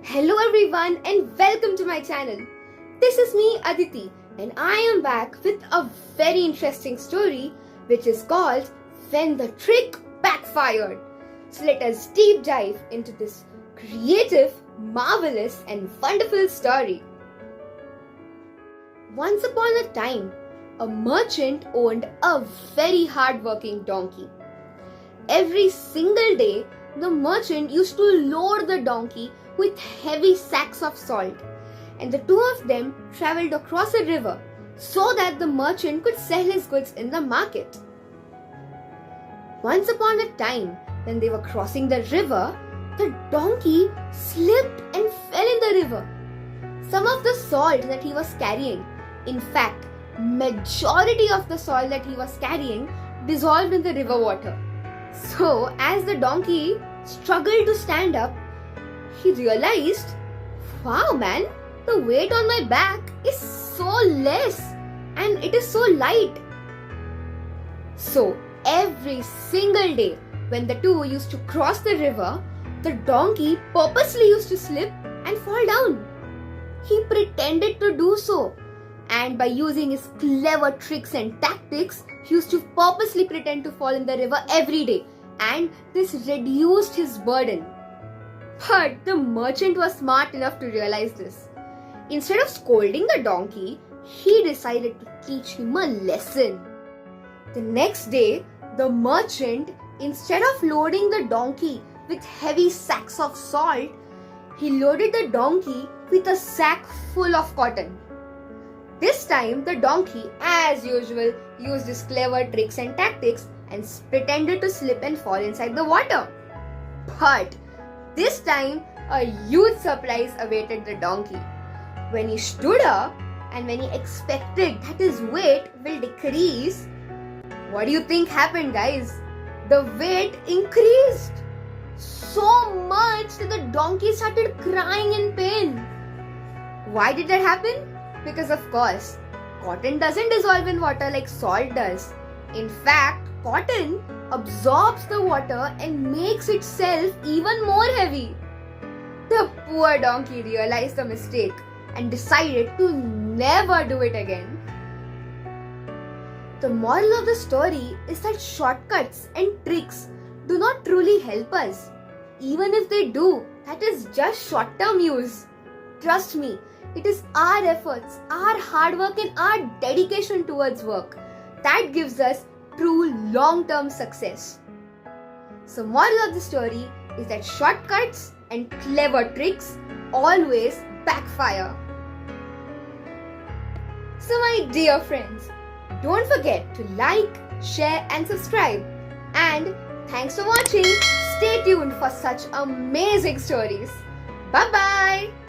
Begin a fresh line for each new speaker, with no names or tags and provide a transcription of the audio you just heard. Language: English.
Hello everyone and welcome to my channel. This is me Aditi and I am back with a very interesting story which is called When the Trick Backfired. So let us deep dive into this creative, marvelous and wonderful story. Once upon a time, a merchant owned a very hard-working donkey. Every single day, the merchant used to load the donkey with heavy sacks of salt, and the two of them traveled across a river so that the merchant could sell his goods in the market. Once upon a time, when they were crossing the river, the donkey slipped and fell in the river. Some of the salt that he was carrying, in fact, majority of the salt that he was carrying dissolved in the river water. So, as the donkey struggled to stand up, he realized, wow man, the weight on my back is so less and it is so light. So, every single day when the two used to cross the river, the donkey purposely used to slip and fall down. He pretended to do so, and by using his clever tricks and tactics, he used to purposely pretend to fall in the river every day, and this reduced his burden. But the merchant was smart enough to realize this. Instead of scolding the donkey, he decided to teach him a lesson. The next day, the merchant, instead of loading the donkey with heavy sacks of salt, he loaded the donkey with a sack full of cotton. This time, the donkey, as usual, used his clever tricks and tactics and pretended to slip and fall inside the water. But this time, a huge surprise awaited the donkey. When he stood up and when he expected that his weight will decrease, what do you think happened, guys? The weight increased so much that the donkey started crying in pain. Why did that happen? Because of course, cotton doesn't dissolve in water like salt does. In fact, cotton absorbs the water and makes itself even more heavy. The poor donkey realized the mistake and decided to never do it again. The moral of the story is that shortcuts and tricks do not truly help us. Even if they do, that is just short-term use. Trust me, it is our efforts, our hard work and our dedication towards work that gives us true long-term success. So, moral of the story is that shortcuts and clever tricks always backfire. So my dear friends, don't forget to like, share and subscribe. And thanks for watching. Stay tuned for such amazing stories. Bye-bye.